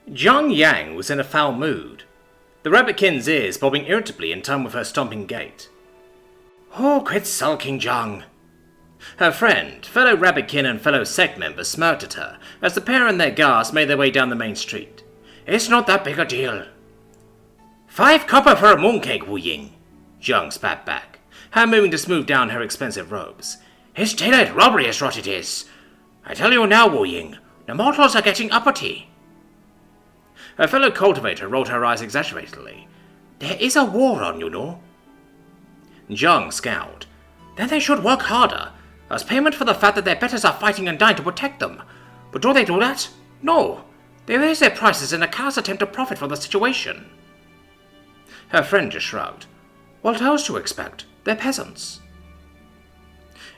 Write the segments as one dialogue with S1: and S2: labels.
S1: Zhang Yang was in a foul mood, the rabbitkin's ears bobbing irritably in time with her stomping gait. "Oh, quit sulking, Zhang." Her friend, fellow rabbitkin and fellow Sect member smirked at her as the pair and their guards made their way down the main street. "It's not that big a deal." "5 copper for a mooncake, Wu Ying," Zhang spat back, hand moving to smooth down her expensive robes. "It's daylight robbery is what it is. I tell you now, Wu Ying, the mortals are getting uppity." Her fellow cultivator rolled her eyes exaggeratedly. "There is a war on, you know." Zhang scowled. "Then they should work harder, as payment for the fact that their betters are fighting and dying to protect them. But do they do that? No. They raise their prices in a callous attempt to profit from the situation." Her friend just shrugged. "What else do you expect? They're peasants."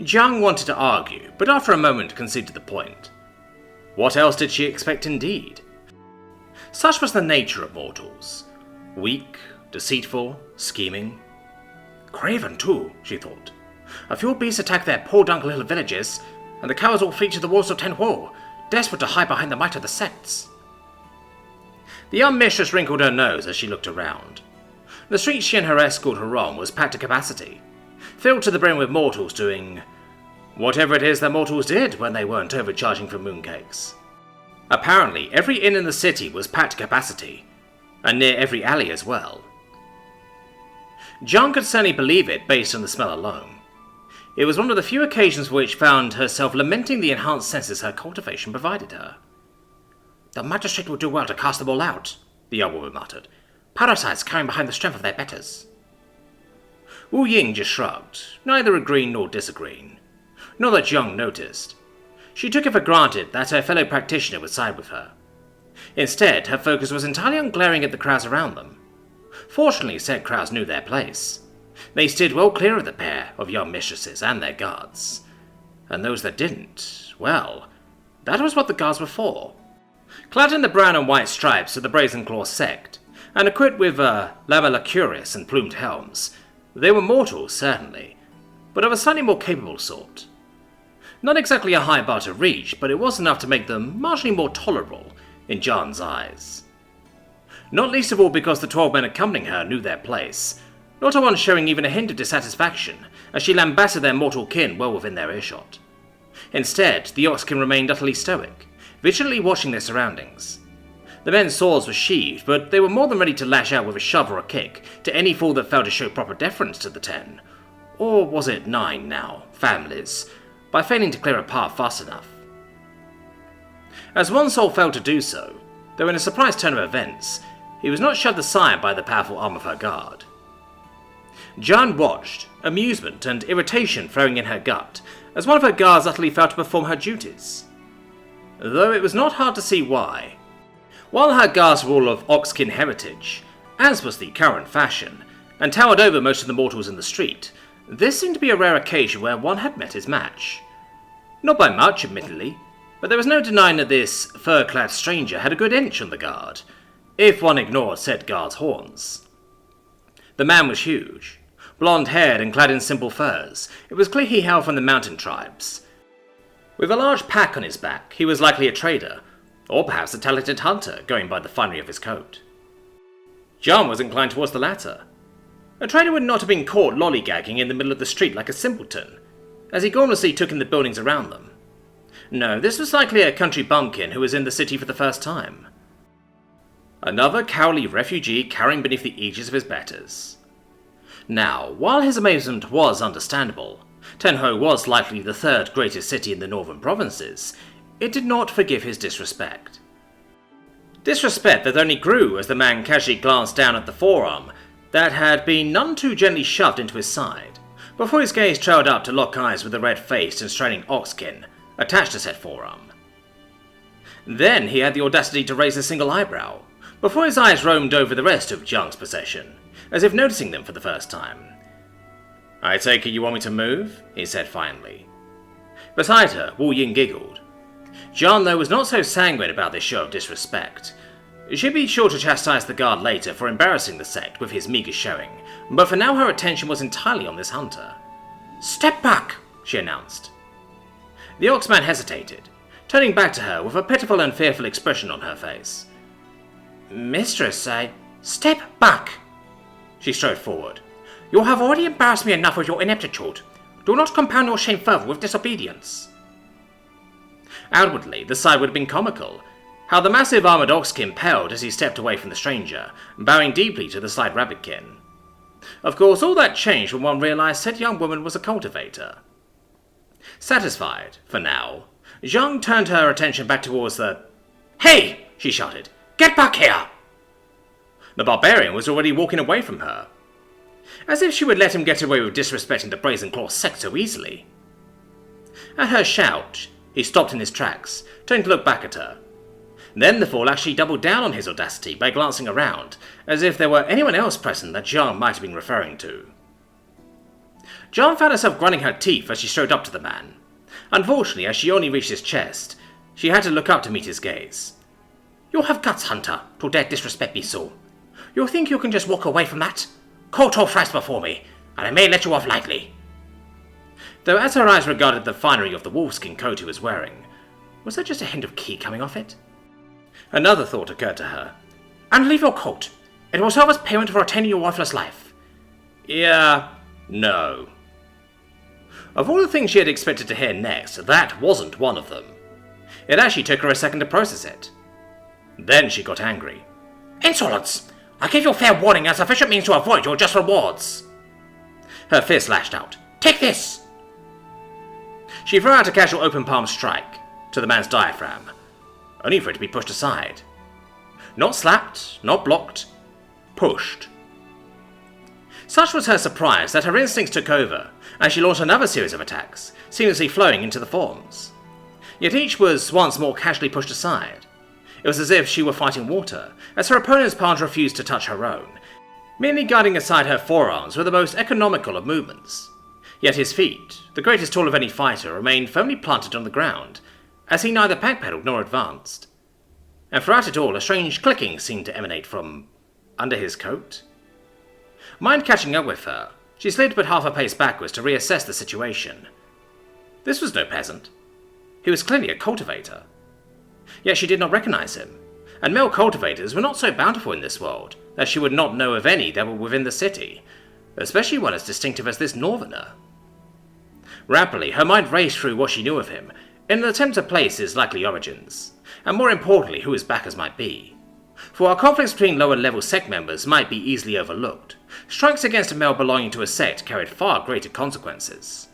S1: Zhang wanted to argue, but after a moment conceded the point. What else did she expect indeed? Such was the nature of mortals. Weak, deceitful, scheming. Craven too, she thought. A few beasts attack their podunk little villages, and the cowards all flee to the walls of Tenhuo, desperate to hide behind the might of the sects. The young mistress wrinkled her nose as she looked around. The street she and her escort were on was packed to capacity, filled to the brim with mortals doing whatever it is that mortals did when they weren't overcharging for mooncakes. Apparently, every inn in the city was packed to capacity, and near every alley as well. Zhang could certainly believe it based on the smell alone. It was one of the few occasions which found herself lamenting the enhanced senses her cultivation provided her. "The magistrate will do well to cast them all out," the young woman muttered. "Parasites carrying behind the strength of their betters." Wu Ying just shrugged, neither agreeing nor disagreeing. Not that Zhang noticed. She took it for granted that her fellow practitioner would side with her. Instead, her focus was entirely on glaring at the crowds around them. Fortunately, said crowds knew their place. They steered well clear of the pair of young mistresses and their guards. And those that didn't, well, that was what the guards were for. Clad in the brown and white stripes of the Brazen Claw sect, and equipped with lamellacurious and plumed helms, they were mortals, certainly, but of a slightly more capable sort. Not exactly a high bar to reach, but it was enough to make them marginally more tolerable in Zhang's eyes. Not least of all because the 12 men accompanying her knew their place, not a one showing even a hint of dissatisfaction as she lambasted their mortal kin well within their earshot. Instead, the Oxkin remained utterly stoic, vigilantly watching their surroundings. The men's swords were sheathed, but they were more than ready to lash out with a shove or a kick to any fool that failed to show proper deference to the 10, or was it 9 now, families, by failing to clear a path fast enough. As one soul failed to do so, though in a surprise turn of events, he was not shoved aside by the powerful arm of her guard. Zhang watched, amusement and irritation flowing in her gut, as one of her guards utterly failed to perform her duties. Though it was not hard to see why. While her guards were all of Oxkin heritage, as was the current fashion, and towered over most of the mortals in the street, this seemed to be a rare occasion where one had met his match. Not by much, admittedly, but there was no denying that this fur-clad stranger had a good inch on the guard, if one ignored said guard's horns. The man was huge, blonde-haired and clad in simple furs. It was clear he hailed from the mountain tribes. With a large pack on his back, he was likely a trader, or perhaps a talented hunter, going by the finery of his coat. Zhang was inclined towards the latter. A trader would not have been caught lollygagging in the middle of the street like a simpleton, as he gormlessly took in the buildings around them. No, this was likely a country bumpkin who was in the city for the first time. Another cowardly refugee cowering beneath the aegis of his betters. Now, while his amazement was understandable, Tenho was likely the third greatest city in the northern provinces, it did not forgive his disrespect. Disrespect that only grew as the man casually glanced down at the forearm that had been none too gently shoved into his side, before his gaze trailed up to lock eyes with the red-faced and striding Oxkin attached to said forearm. Then he had the audacity to raise a single eyebrow, before his eyes roamed over the rest of Zhang's possession, as if noticing them for the first time. "I take it you want me to move?" he said finally. Beside her, Wu Ying giggled. Zhang, though, was not so sanguine about this show of disrespect. She'd be sure to chastise the guard later for embarrassing the sect with his meagre showing, but for now her attention was entirely on this hunter. "Step back," she announced. The Oxman hesitated, turning back to her with a pitiful and fearful expression on her face. Mistress, step back. She strode forward. You have already embarrassed me enough with your ineptitude. Do not compound your shame further with disobedience. Outwardly, the sight would have been comical. How the massive armoured oxkin paled as he stepped away from the stranger, bowing deeply to the slight rabbitkin. Of course, all that changed when one realised said young woman was a cultivator. Satisfied, for now, Zhang turned her attention back towards the... Hey! She shouted. Get back here! The barbarian was already walking away from her. As if she would let him get away with disrespecting the Brazen Claw sect so easily. At her shout, he stopped in his tracks, turning to look back at her. Then the fool actually doubled down on his audacity by glancing around, as if there were anyone else present that Zhang might have been referring to. Zhang found herself grinding her teeth as she strode up to the man. Unfortunately, as she only reached his chest, she had to look up to meet his gaze. You have guts, Hunter, to dare disrespect me so. You think you can just walk away from that? Kowtow thrice before me, and I may let you off lightly. Though as her eyes regarded the finery of the wolfskin coat he was wearing, was there just a hint of ki coming off it? Another thought occurred to her. And leave your coat. It will serve as payment for retaining your worthless life. Yeah, no. Of all the things she had expected to hear next, that wasn't one of them. It actually took her a second to process it. Then she got angry. Insolence! I gave you fair warning as sufficient means to avoid your just rewards. Her fist lashed out. Take this! She threw out a casual open palm strike to the man's diaphragm, only for it to be pushed aside. Not slapped, not blocked, pushed. Such was her surprise that her instincts took over, and she launched another series of attacks, seamlessly flowing into the forms. Yet each was once more casually pushed aside. It was as if she were fighting water, as her opponent's palms refused to touch her own, merely guiding aside her forearms were the most economical of movements. Yet his feet, the greatest tool of any fighter, remained firmly planted on the ground, as he neither backpedaled nor advanced. And throughout it all, a strange clicking seemed to emanate from under his coat. Mind catching up with her, she slid but half a pace backwards to reassess the situation. This was no peasant. He was clearly a cultivator. Yet she did not recognize him, and male cultivators were not so bountiful in this world that she would not know of any that were within the city, especially one as distinctive as this northerner. Rapidly, her mind raced through what she knew of him, in an attempt to place his likely origins, and more importantly who his backers might be. For while conflicts between lower-level sect members might be easily overlooked, strikes against a male belonging to a sect carried far greater consequences.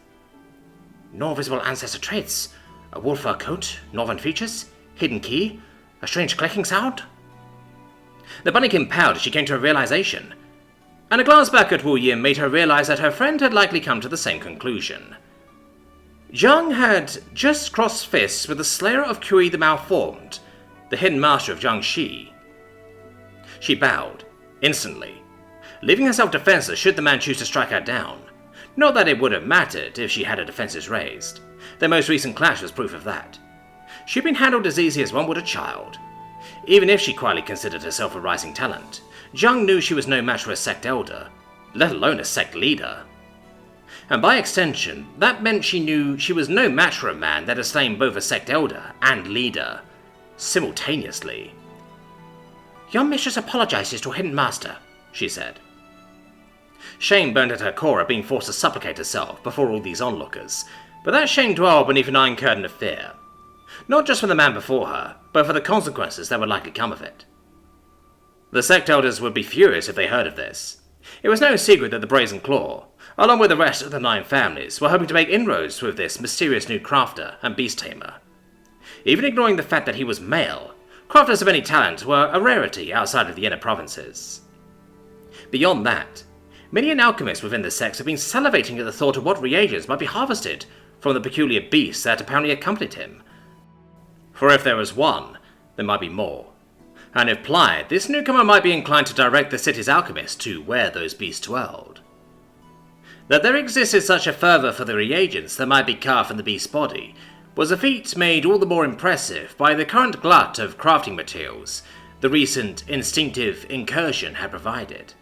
S1: No visible ancestor traits, a wool fur coat, northern features, hidden key, a strange clicking sound. The bunnykin pouted as she came to a realization, and a glance back at Wu Yin made her realize that her friend had likely come to the same conclusion. Zhang had just crossed fists with the slayer of Kui the Malformed, the hidden master of Jiangxi. She bowed, instantly, leaving herself defenseless should the man choose to strike her down. Not that it would have mattered if she had her defenses raised. Their most recent clash was proof of that. She'd been handled as easy as one would a child. Even if she quietly considered herself a rising talent, Zhang knew she was no match for a sect elder, let alone a sect leader. And by extension, that meant she knew she was no match for a man that had slain both a sect elder and leader, simultaneously. Your mistress apologizes to Hidden Master, she said. Shame burned at her core at being forced to supplicate herself before all these onlookers, but that shame dwelled beneath an iron curtain of fear. Not just for the man before her, but for the consequences that would likely come of it. The sect elders would be furious if they heard of this. It was no secret that the Brazen Claw, along with the rest of the 9 families, were hoping to make inroads with this mysterious new crafter and beast tamer. Even ignoring the fact that he was male, crafters of any talent were a rarity outside of the inner provinces. Beyond that, many an alchemist within the sect had been salivating at the thought of what reagents might be harvested from the peculiar beasts that apparently accompanied him. For if there was one, there might be more. And if plied, this newcomer might be inclined to direct the city's alchemists to where those beasts dwelled. That there existed such a fervour for the reagents that might be carved from the beast's body was a feat made all the more impressive by the current glut of crafting materials the recent instinctive incursion had provided.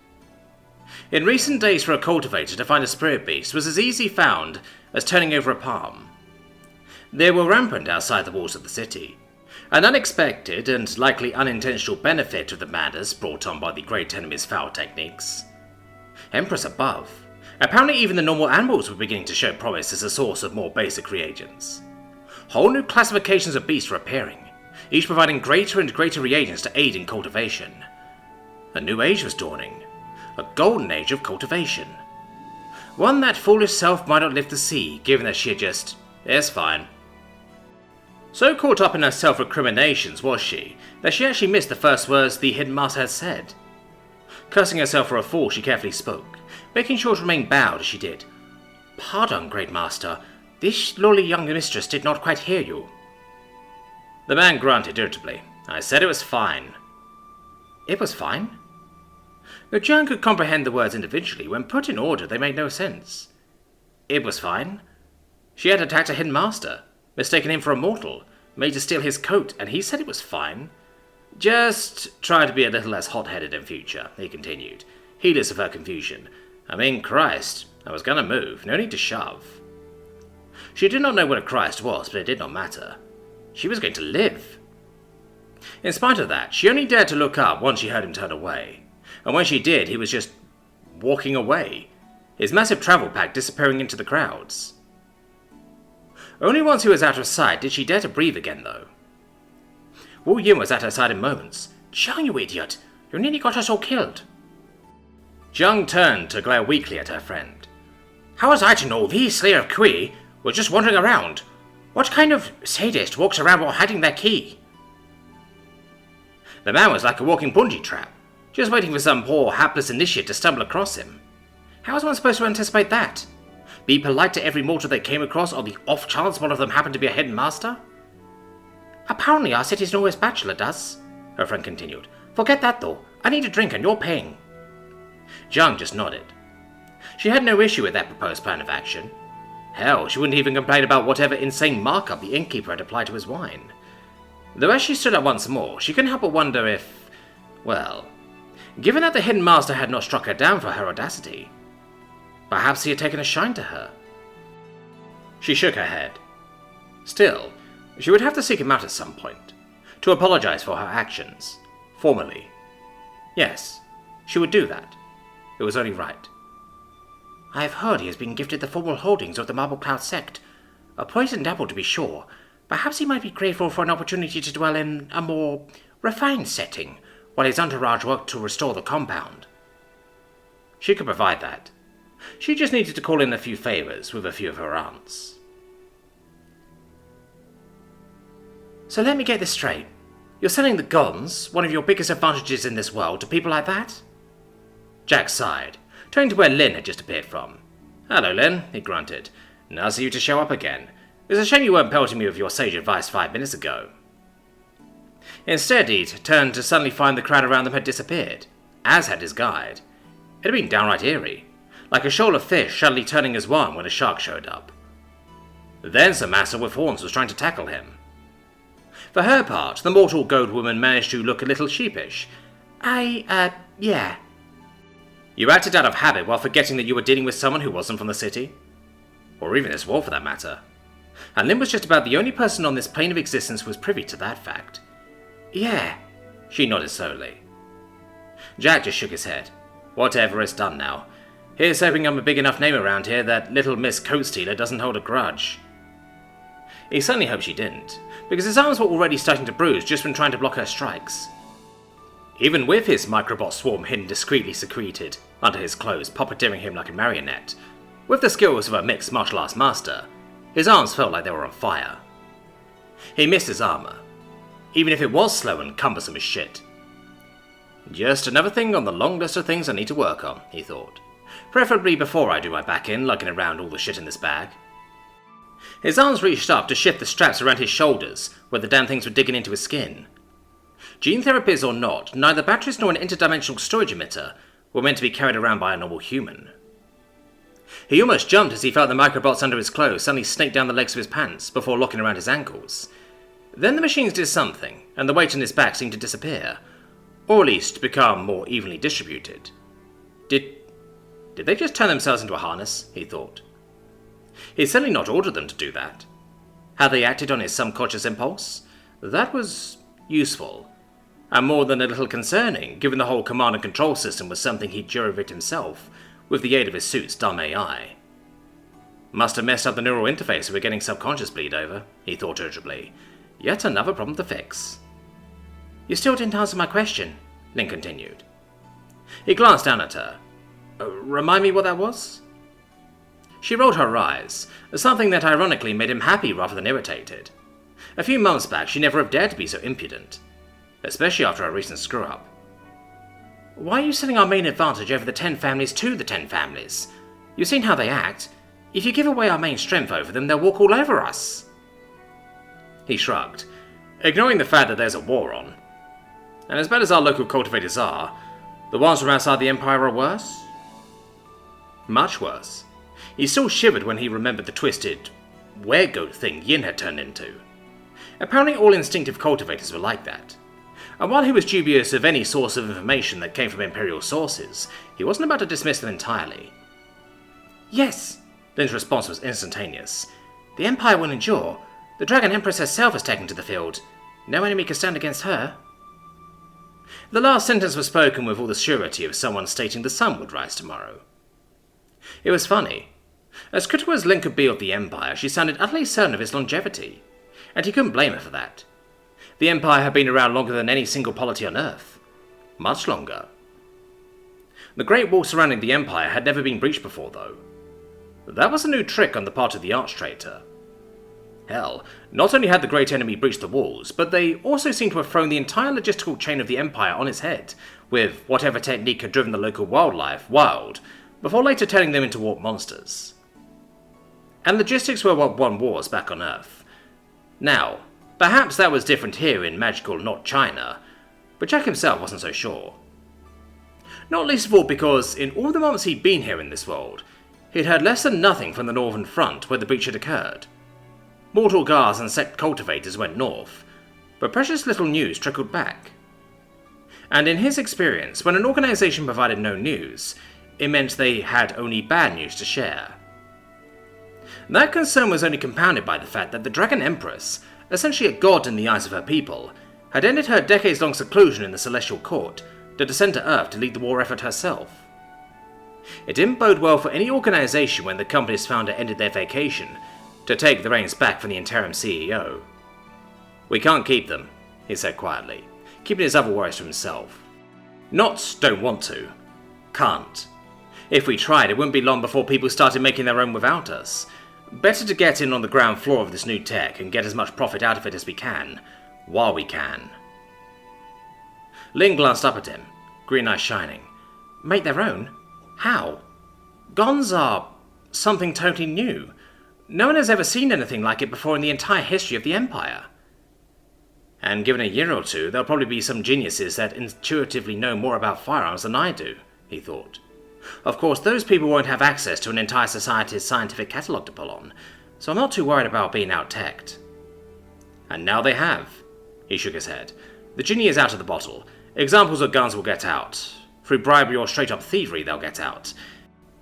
S1: In recent days, for a cultivator to find a spirit beast was as easily found as turning over a palm. They were rampant outside the walls of the city, An unexpected and likely unintentional benefit of the madness brought on by the great enemy's foul techniques. Empress above. Apparently even the normal animals were beginning to show promise as a source of more basic reagents. Whole new classifications of beasts were appearing, each providing greater and greater reagents to aid in cultivation. A new age was dawning, a golden age of cultivation. One that foolish self might not live to see, given that she had just, it's fine. So caught up in her self-recriminations was she, that she actually missed the first words the hidden master had said. Cursing herself for a fool, she carefully spoke, making sure to remain bowed as she did. Pardon, great master, this lowly young mistress did not quite hear you. The man grunted irritably. I said it was fine. It was fine? The Jiang could comprehend the words individually. When put in order, they made no sense. It was fine. She had attacked a hidden master, mistaken him for a mortal, made to steal his coat, and he said it was fine. Just try to be a little less hot-headed in future, he continued, heedless of her confusion. I mean, Christ, I was gonna move, no need to shove. She did not know what a Christ was, but it did not matter. She was going to live. In spite of that, she only dared to look up once she heard him turn away. And when she did, he was just walking away, his massive travel pack disappearing into the crowds. Only once he was out of sight did she dare to breathe again, though. Wu Yin was at her side in moments. Jiang, you idiot! You nearly got us all killed. Jiang turned to glare weakly at her friend. How was I to know these Slayer of Kui were just wandering around? What kind of sadist walks around while hiding their key? The man was like a walking bungee trap, just waiting for some poor, hapless initiate to stumble across him. How was one supposed to anticipate that? Be polite to every mortal they came across on the off chance one of them happened to be a hidden master? Apparently our city's newest bachelor does, her friend continued. Forget that though, I need a drink and you're paying. Jiang just nodded. She had no issue with that proposed plan of action. Hell, she wouldn't even complain about whatever insane markup the innkeeper had applied to his wine. Though as she stood up once more, she couldn't help but wonder if, well, given that the hidden master had not struck her down for her audacity, perhaps he had taken a shine to her. She shook her head. Still, she would have to seek him out at some point, to apologize for her actions, formally. Yes, she would do that. It was only right. I have heard he has been gifted the formal holdings of the Marble Cloud Sect. A poisoned apple, to be sure. Perhaps he might be grateful for an opportunity to dwell in a more refined setting, while his entourage worked to restore the compound. She could provide that. She just needed to call in a few favors with a few of her aunts. So let me get this straight. You're selling the guns, one of your biggest advantages in this world, to people like that? Jack sighed, turning to where Lin had just appeared from. Hello, Lin, he grunted. Nice of you to show up again. It's a shame you weren't pelting me with your sage advice 5 minutes ago. Instead, he'd turned to suddenly find the crowd around them had disappeared, as had his guide. It had been downright eerie, like a shoal of fish suddenly turning as one when a shark showed up. Then some master with horns was trying to tackle him. For her part, the mortal goat woman managed to look a little sheepish. Yeah. You acted out of habit while forgetting that you were dealing with someone who wasn't from the city. Or even this world for that matter. And Lin was just about the only person on this plane of existence who was privy to that fact. Yeah, she nodded slowly. Jack just shook his head. Whatever, it's done now. Here's hoping I'm a big enough name around here that little Miss Coat Stealer doesn't hold a grudge. He certainly hoped she didn't, because his arms were already starting to bruise just when trying to block her strikes. Even with his microbot swarm hidden discreetly secreted under his clothes, puppeteering him like a marionette, with the skills of a mixed martial arts master, his arms felt like they were on fire. He missed his armor, even if it was slow and cumbersome as shit. Just another thing on the long list of things I need to work on, he thought. Preferably before I do my back in, lugging around all the shit in this bag. His arms reached up to shift the straps around his shoulders, where the damn things were digging into his skin. Gene therapies or not, neither batteries nor an interdimensional storage emitter were meant to be carried around by a normal human. He almost jumped as he felt the microbots under his clothes suddenly snake down the legs of his pants before locking around his ankles. Then the machines did something, and the weight on his back seemed to disappear, or at least become more evenly distributed. Did they just turn themselves into a harness? He thought. He'd certainly not ordered them to do that. Had they acted on his subconscious impulse? That was useful, and more than a little concerning, given the whole command and control system was something he'd jury-rigged himself, with the aid of his suit's dumb AI. Must have messed up the neural interface we were getting subconscious bleed over, he thought irritably. Yet another problem to fix. You still didn't answer my question, Lin continued. He glanced down at her. Remind me what that was? She rolled her eyes, something that ironically made him happy rather than irritated. A few months back she'd never have dared to be so impudent, especially after her recent screw-up. Why are you selling our main advantage over the 10 families to the 10 families? You've seen how they act. If you give away our main strength over them, they'll walk all over us. He shrugged, ignoring the fact that there's a war on. And as bad as our local cultivators are, the ones from outside the Empire are worse? Much worse. He still shivered when he remembered the twisted weregoat thing Yin had turned into. Apparently all instinctive cultivators were like that. And while he was dubious of any source of information that came from Imperial sources, he wasn't about to dismiss them entirely. Yes, Lin's response was instantaneous. The Empire will endure. The Dragon Empress herself has taken to the field. No enemy can stand against her. The last sentence was spoken with all the surety of someone stating the sun would rise tomorrow. It was funny. As critical as Lin could be of the Empire, she sounded utterly certain of its longevity, and he couldn't blame her for that. The Empire had been around longer than any single polity on Earth. Much longer. The Great Wall surrounding the Empire had never been breached before, though. That was a new trick on the part of the arch-traitor. Hell, not only had the Great Enemy breached the walls, but they also seemed to have thrown the entire logistical chain of the Empire on its head, with whatever technique had driven the local wildlife wild, before later turning them into warp monsters. And logistics were what won wars back on Earth. Now, perhaps that was different here in magical not China, but Jack himself wasn't so sure. Not least of all because, in all the months he'd been here in this world, he'd heard less than nothing from the Northern Front where the breach had occurred. Mortal guards and Sect cultivators went north, but precious little news trickled back. And in his experience, when an organization provided no news, it meant they had only bad news to share. That concern was only compounded by the fact that the Dragon Empress, essentially a god in the eyes of her people, had ended her decades-long seclusion in the Celestial Court to descend to Earth to lead the war effort herself. It didn't bode well for any organization when the company's founder ended their vacation to take the reins back from the interim CEO. We can't keep them, he said quietly, keeping his other worries to himself. Not don't want to. Can't. If we tried, it wouldn't be long before people started making their own without us. Better to get in on the ground floor of this new tech and get as much profit out of it as we can, while we can. Lin glanced up at him, green eyes shining. Make their own? How? Gons are something totally new. No one has ever seen anything like it before in the entire history of the Empire. And given a year or two, there'll probably be some geniuses that intuitively know more about firearms than I do, he thought. Of course, those people won't have access to an entire society's scientific catalogue to pull on, so I'm not too worried about being out-teched. And now they have. He shook his head. The genie is out of the bottle. Examples of guns will get out. Through bribery or straight-up thievery, they'll get out.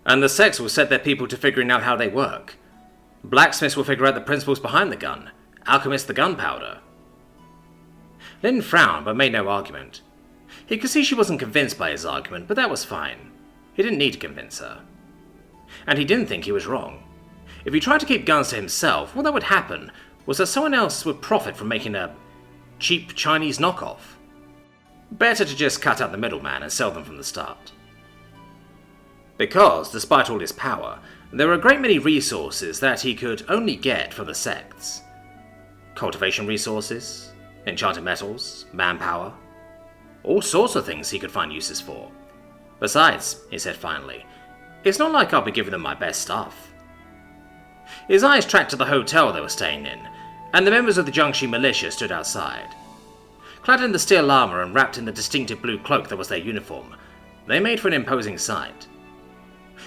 S1: And the Sects will set their people to figuring out how they work. Blacksmiths will figure out the principles behind the gun. Alchemists the gunpowder. Lin frowned, but made no argument. He could see she wasn't convinced by his argument, but that was fine. He didn't need to convince her. And he didn't think he was wrong. If he tried to keep guns to himself, what that would happen was that someone else would profit from making a cheap Chinese knockoff. Better to just cut out the middleman and sell them from the start. Because, despite all his power, there were a great many resources that he could only get from the sects. Cultivation resources, enchanted metals, manpower, all sorts of things he could find uses for. Besides, he said finally, it's not like I'll be giving them my best stuff. His eyes tracked to the hotel they were staying in, and the members of the Jiangxi militia stood outside. Clad in the steel armor and wrapped in the distinctive blue cloak that was their uniform, they made for an imposing sight.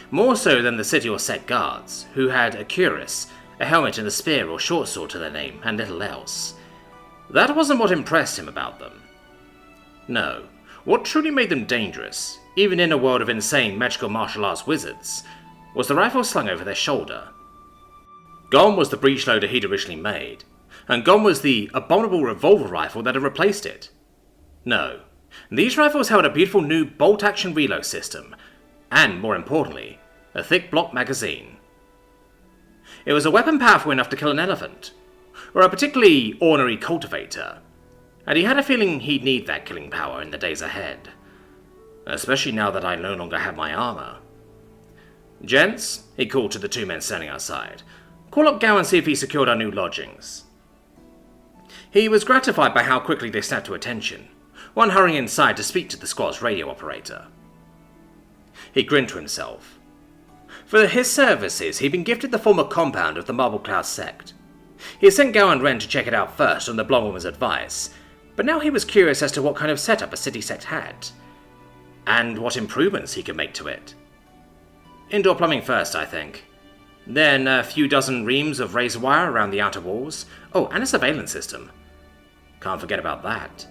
S1: More so than the city or sect guards, who had a cuirass, a helmet and a spear or short sword to their name, and little else. That wasn't what impressed him about them. No, what truly made them dangerous, even in a world of insane magical martial arts wizards, was the rifle slung over their shoulder. Gone was the breechloader he'd originally made, and gone was the abominable revolver rifle that had replaced it. No, these rifles held a beautiful new bolt-action reload system, and, more importantly, a thick block magazine. It was a weapon powerful enough to kill an elephant, or a particularly ornery cultivator, and he had a feeling he'd need that killing power in the days ahead, especially now that I no longer have my armor. "Gents," he called to the two men standing outside, "call up Gow and see if he secured our new lodgings." He was gratified by how quickly they snapped to attention, one hurrying inside to speak to the squad's radio operator. He grinned to himself. For his services, he'd been gifted the former compound of the Marble Cloud Sect. He had sent Gow and Ren to check it out first on the blonde woman's advice, but now he was curious as to what kind of setup a city sect had, and what improvements he could make to it. Indoor plumbing first, I think. Then a few dozen reams of razor wire around the outer walls. Oh, and a surveillance system. Can't forget about that.